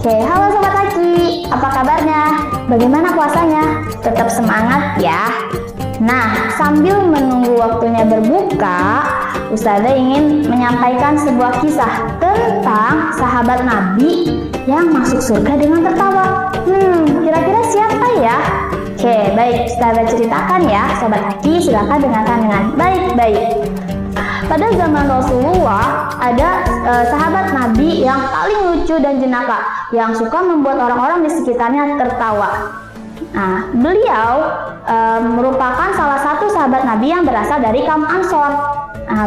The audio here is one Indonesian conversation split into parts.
Oke, halo Sobat Haki, apa kabarnya? Bagaimana puasanya? Tetap semangat ya. Nah, sambil menunggu waktunya berbuka, Ustazah ingin menyampaikan sebuah kisah tentang sahabat Nabi yang masuk surga dengan tertawa. Kira-kira siapa ya? Oke, baik, Ustazah ceritakan ya, Sobat Haki, silakan dengarkan dengan baik-baik. Pada zaman Rasulullah, ada sahabat Nabi yang paling lucu dan jenaka, yang suka membuat orang-orang di sekitarnya tertawa. Nah, beliau merupakan salah satu sahabat Nabi yang berasal dari kaum Ansor.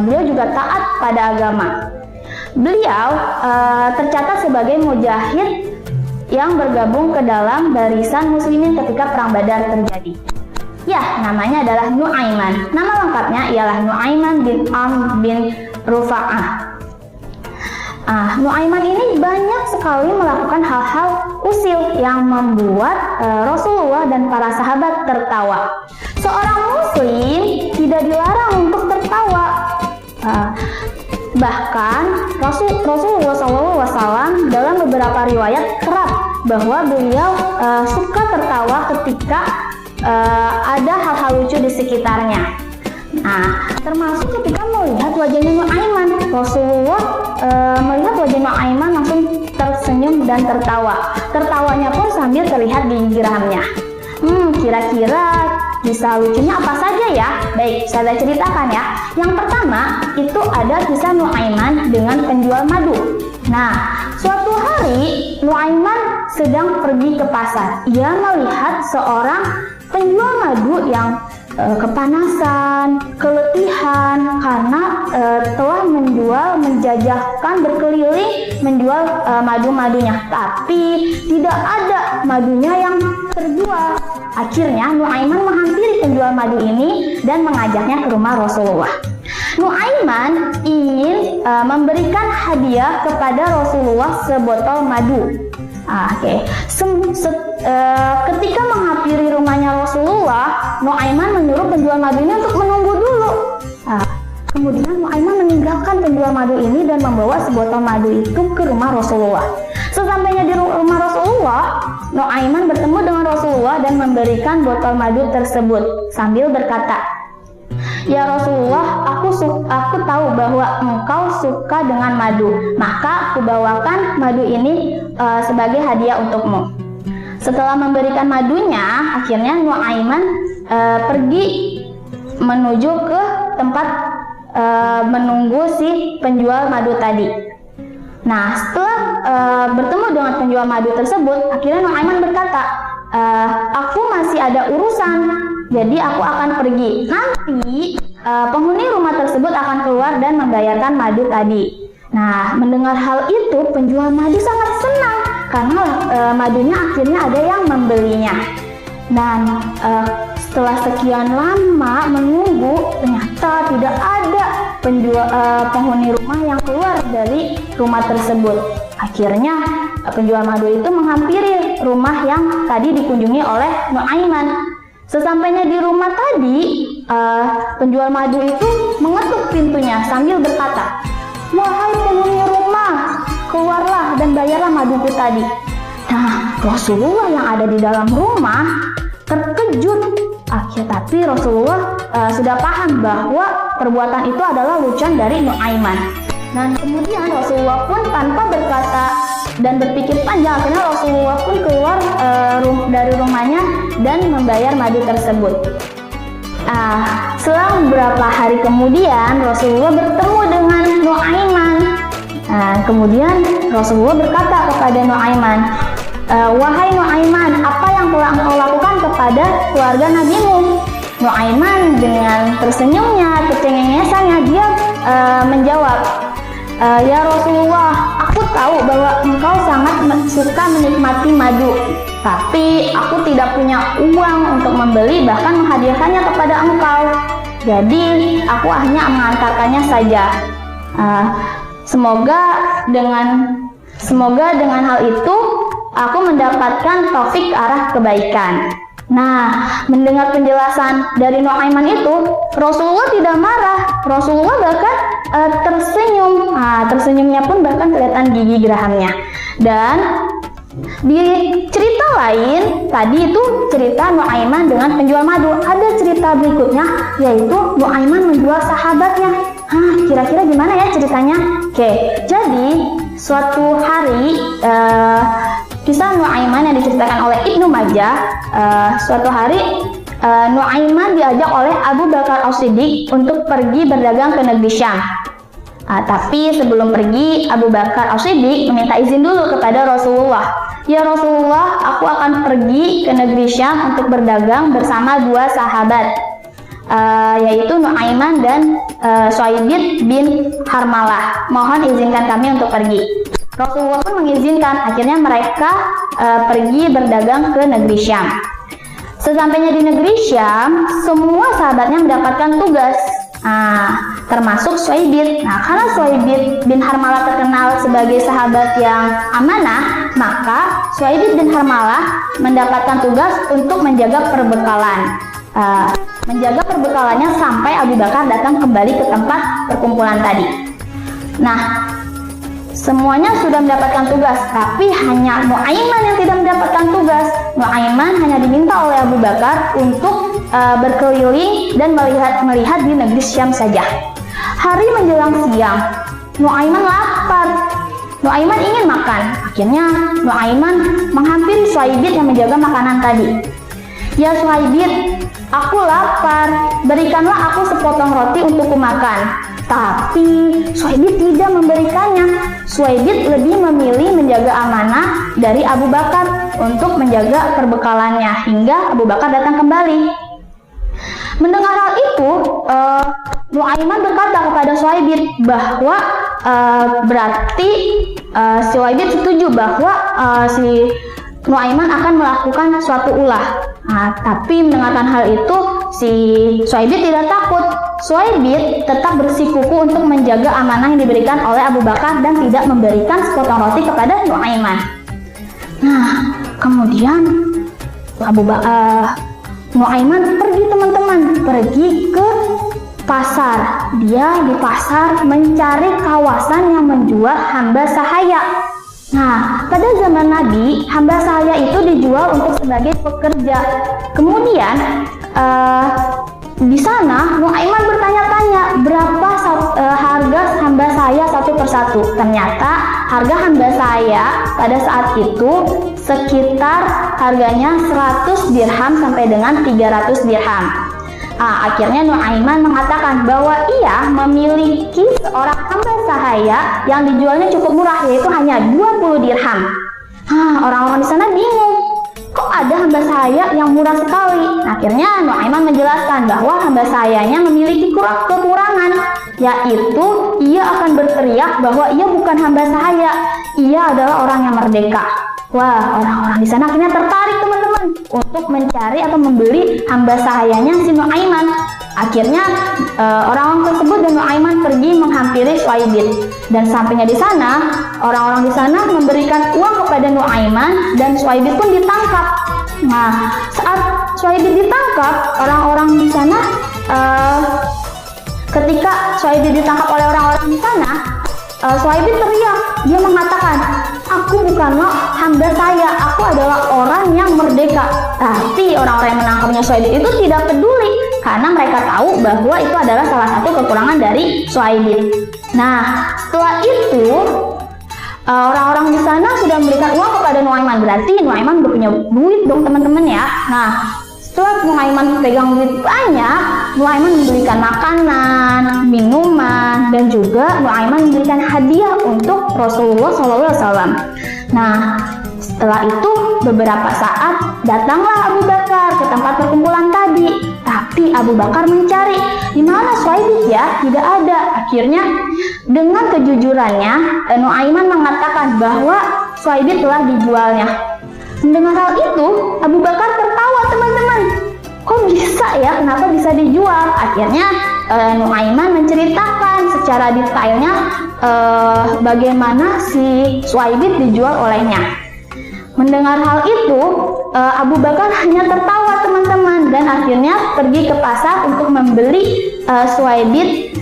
Beliau juga taat pada agama. Beliau tercatat sebagai mujahid yang bergabung ke dalam barisan muslimin ketika perang Badar terjadi. Ya, namanya adalah Nu'aiman. Nama lengkapnya ialah Nu'aiman bin Amr bin Rufa'ah. Nu'aiman ini banyak sekali melakukan hal-hal usil yang membuat Rasulullah dan para sahabat tertawa. Seorang muslim tidak dilarang untuk tertawa. Bahkan Rasulullah SAW dalam beberapa riwayat kerap bahwa beliau suka tertawa ketika ada hal-hal lucu di sekitarnya. Termasuk ketika melihat wajahnya Nu'aiman, Rasulullah melihat wajah Nu'aiman langsung tersenyum dan tertawa. Tertawanya pun sambil terlihat di geramnya. Kira-kira kisah lucunya apa saja ya? Baik, saya ceritakan ya. Yang pertama, itu ada kisah Nu'aiman dengan penjual madu. Nah, suatu hari Nu'aiman sedang pergi ke pasar. Ia melihat seorang penjual madu yang kepanasan, keletihan karena telah menjajahkan berkeliling menjual madu-madunya, tapi tidak ada madunya yang terjual. Akhirnya Nu'aiman menghampiri penjual madu ini dan mengajaknya ke rumah Rasulullah. Nu'aiman ingin memberikan hadiah kepada Rasulullah sebotol madu. Ketika menghampiri rumahnya Rasulullah, Nu'aiman menyuruh penjual madunya untuk menunggu dulu. Kemudian Nu'aiman meninggalkan penjual madu ini dan membawa sebotol madu itu ke rumah Rasulullah. Sesampainya di rumah Rasulullah, Nu'aiman bertemu dengan Rasulullah dan memberikan botol madu tersebut sambil berkata, "Ya Rasulullah, aku tahu bahwa engkau suka dengan madu, maka aku bawakan madu ini sebagai hadiah untukmu." Setelah memberikan madunya, akhirnya Nu'aiman pergi menuju ke tempat menunggu si penjual madu tadi. Nah, setelah bertemu dengan penjual madu tersebut, akhirnya Nu'aiman berkata, "Aku masih ada urusan, jadi aku akan pergi. Nanti penghuni rumah tersebut akan keluar dan membayarkan madu tadi." Nah, mendengar hal itu, penjual madu sangat senang karena madunya akhirnya ada yang membelinya. Dan setelah sekian lama menunggu, ternyata tidak ada penghuni rumah yang keluar dari rumah tersebut. Akhirnya penjual madu itu menghampiri rumah yang tadi dikunjungi oleh Nu'aiman. Sesampainya di rumah tadi, penjual madu itu mengetuk pintunya sambil berkata, "Wahai penghuni rumah, keluarlah dan bayarlah maduku tadi." Nah, Rasulullah yang ada di dalam rumah terkejut. Tapi Rasulullah sudah paham bahwa perbuatan itu adalah lucuan dari Nu'aiman. Dan kemudian Rasulullah pun tanpa berkata dan berpikir panjang, akhirnya Rasulullah pun keluar dari rumahnya dan membayar madu tersebut. Selang beberapa hari kemudian Rasulullah bertemu dengan Nu'aiman. Kemudian Rasulullah berkata kepada Nu'aiman, "Wahai Nu'aiman, apa yang telah engkau lakukan kepada keluarga nabimu?" Nu'aiman dengan tersenyumnya, kecengengesannya, dia menjawab, "Ya Rasulullah, aku tahu bahwa engkau sangat suka menikmati madu, tapi aku tidak punya uang untuk membeli bahkan menghadiahkannya kepada engkau. Jadi aku hanya mengantarkannya saja. Semoga dengan hal itu aku mendapatkan taufik ke arah kebaikan." Nah, mendengar penjelasan dari Nu'aiman itu, Rasulullah tidak marah. Rasulullah bahkan tersenyum. Tersenyumnya pun bahkan kelihatan gigi gerahamnya. Dan Di cerita lain, tadi itu cerita Nuaiman dengan penjual madu. Ada cerita berikutnya, yaitu Nuaiman menjual sahabatnya. Kira-kira gimana ya ceritanya? Oke, jadi suatu hari kisah Nuaiman yang diceritakan oleh Ibnu Majah. Suatu hari Nuaiman diajak oleh Abu Bakar As-Siddiq untuk pergi berdagang ke negeri Syam. Tapi sebelum pergi, Abu Bakar As-Siddiq meminta izin dulu kepada Rasulullah. Ya Rasulullah, aku akan pergi ke negeri Syam untuk berdagang bersama dua sahabat, yaitu Nuaiman dan Suhaibit bin Harmalah. Mohon izinkan kami untuk pergi. Rasulullah pun mengizinkan. Akhirnya mereka pergi berdagang ke negeri Syam. Sesampainya di negeri Syam, semua sahabatnya mendapatkan tugas, termasuk Suhaibit. Karena Suhaibit bin Harmalah terkenal sebagai sahabat yang amanah, maka Suhaibit bin Harmalah mendapatkan tugas untuk menjaga perbekalan. Menjaga perbekalannya sampai Abu Bakar datang kembali ke tempat perkumpulan tadi. Semuanya sudah mendapatkan tugas, tapi hanya Nuaiman yang tidak mendapatkan tugas. Nuaiman hanya diminta oleh Abu Bakar untuk berkeliling dan melihat di negeri Syam saja. Hari menjelang siang, Nuaiman lapar. Nuaiman ingin makan. Akhirnya Nuaiman menghampiri Suhaibit yang menjaga makanan tadi. Ya Suhaibit, aku lapar. Berikanlah aku sepotong roti untuk kumakan. Tapi Suhaibit tidak memberikannya. Suhaibit lebih memilih menjaga amanah dari Abu Bakar untuk menjaga perbekalannya hingga Abu Bakar datang kembali. Mendengar hal itu, Nuaiman berkata kepada Suhaibit bahwa berarti Suhaibit setuju bahwa si Nuaiman akan melakukan suatu ulah. Tapi mendengarkan hal itu, si Suhaibit tidak takut. Suhaibit tetap bersikukuh untuk menjaga amanah yang diberikan oleh Abu Bakar dan tidak memberikan sepotong roti kepada Nuaiman. Kemudian Nuaiman pergi, teman-teman, pergi ke pasar. Dia di pasar mencari kawasan yang menjual hamba sahaya. Pada zaman Nabi, hamba sahaya itu dijual untuk sebagai pekerja. Kemudian di sana Nuaiman bertanya-tanya berapa harga hamba sahaya satu persatu. Ternyata harga hamba sahaya pada saat itu sekitar harganya 100 dirham sampai dengan 300 dirham. Akhirnya Nuaiman mengatakan bahwa ia memiliki seorang hamba sahaya yang dijualnya cukup murah, yaitu hanya 20 dirham. Orang-orang di sana bingung, kok ada hamba sahaya yang murah sekali? Akhirnya Nuaiman menjelaskan bahwa hamba sahayanya memiliki kekurangan, yaitu ia akan berteriak bahwa ia bukan hamba sahaya, ia adalah orang yang merdeka. Orang-orang di sana akhirnya tertarik, teman-teman, untuk mencari atau membeli hamba sahayanya si Nuaiman. Akhirnya orang-orang tersebut dan Nuaiman pergi menghampiri Suhaibit. Dan sampainya di sana, orang-orang di sana memberikan uang kepada Nuaiman dan Suhaibit pun ditangkap. Saat Suhaibit ditangkap, orang-orang di sana ketika Suhaibit ditangkap oleh orang-orang di sana, Suhaibit teriak. Dia mengatakan, aku bukanlah hamba saya, aku adalah orang yang merdeka. Tapi orang-orang yang menangkapnya Suhaibit itu tidak peduli, karena mereka tahu bahwa itu adalah salah satu kekurangan dari Suhaibit. Setelah itu orang-orang di sana sudah memberikan uang kepada Nuaiman. Berarti Nuaiman udah punya duit dong, teman-teman ya. Setelah Nuaiman pegang duit banyak, Nuaiman memberikan makanan, minuman, dan juga Nuaiman memberikan hadiah untuk Rasulullah SAW. Setelah itu beberapa saat datanglah Abu Bakar ke tempat perkumpulan tadi. Tapi Abu Bakar mencari, di mana Suhaibit ya? Tidak ada. Akhirnya dengan kejujurannya, Nuaiman mengatakan bahwa Suhaibit telah dijualnya. Mendengar hal itu, Abu Bakar tertawa, teman-teman. Kok bisa ya? Kenapa bisa dijual? Akhirnya Nuaiman menceritakan secara detailnya bagaimana si Suhaibit dijual olehnya. Mendengar hal itu, Abu Bakar hanya tertawa, teman-teman, dan akhirnya pergi ke pasar untuk membeli Suhaibit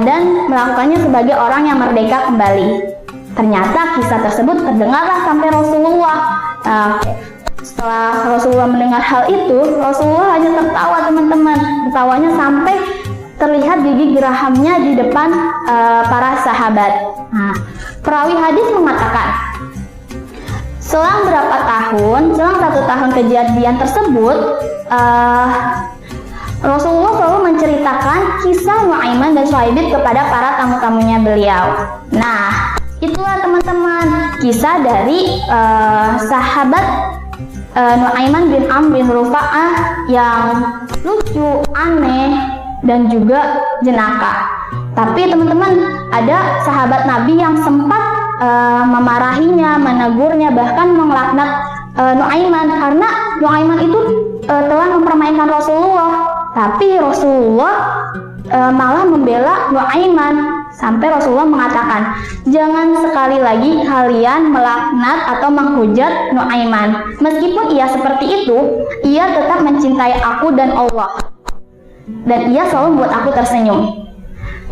dan melakukannya sebagai orang yang merdeka kembali. Ternyata kisah tersebut terdengarlah sampai Rasulullah. Setelah Rasulullah mendengar hal itu, Rasulullah hanya tertawa teman-teman. Tertawanya sampai terlihat gigi gerahamnya di depan para sahabat. Perawi hadis mengatakan, selang 1 tahun kejadian tersebut, Rasulullah selalu menceritakan kisah Nu'aiman dan Suhaibit kepada para tamu-tamunya beliau. Nah, itulah teman-teman kisah dari sahabat Nu'aiman bin Amr bin Rufa'ah yang lucu, aneh, dan juga jenaka. Tapi teman-teman, ada sahabat Nabi yang sempat memarahinya, menegurnya, bahkan melaknat Nu'aiman karena Nu'aiman itu telah mempermainkan Rasulullah. Tapi Rasulullah malah membela Nu'aiman. Sampai Rasulullah mengatakan, jangan sekali lagi kalian melaknat atau menghujat Nu'aiman. Meskipun ia seperti itu, ia tetap mencintai aku dan Allah. Dan ia selalu membuat aku tersenyum.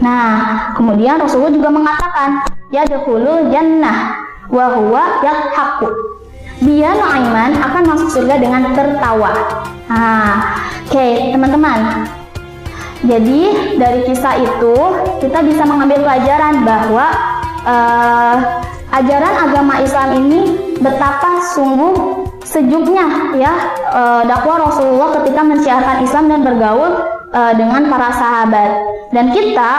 Nah, kemudian Rasulullah juga mengatakan, yadkhulul jannah wa huwa yadhaku. Dia Nu'aiman akan masuk surga dengan tertawa. Oke, teman-teman. Jadi dari kisah itu kita bisa mengambil pelajaran bahwa ajaran agama Islam ini betapa sungguh sejuknya ya dakwah Rasulullah ketika mensiarkan Islam dan bergaul dengan para sahabat. Dan kita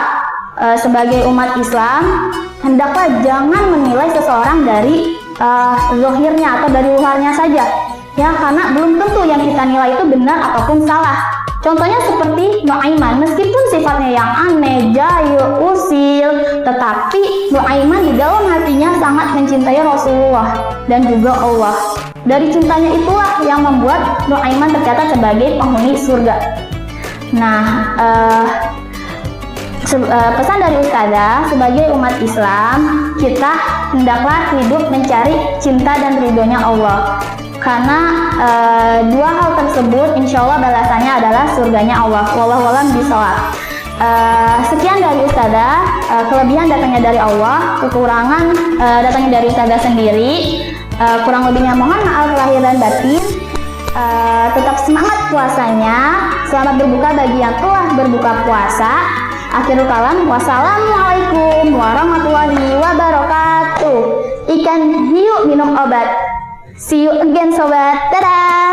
sebagai umat Islam hendaklah jangan menilai seseorang dari zahirnya atau dari luarnya saja ya, karena belum tentu yang kita nilai itu benar ataupun salah. Contohnya seperti Nu'aiman, meskipun sifatnya yang aneh, jahil, usil, tetapi Nu'aiman di dalam hatinya sangat mencintai Rasulullah dan juga Allah. Dari cintanya itulah yang membuat Nu'aiman tercatat sebagai penghuni surga. Nah, pesan dari Ustazah, sebagai umat Islam, kita hendaklah hidup mencari cinta dan ridhonya Allah. Karena dua hal tersebut insya Allah balasannya adalah surganya Allah. Wallahualam bishawab. Sekian dari Ustazah, kelebihan datangnya dari Allah, kekurangan datangnya dari Ustazah sendiri. Kurang lebihnya mohon maaf lahir dan batin. Tetap semangat puasanya. Selamat berbuka bagi yang telah berbuka puasa. Akhirul kalam, wassalamualaikum warahmatullahi wabarakatuh. Ikan hiu minum obat. See you again sobat. Dadah.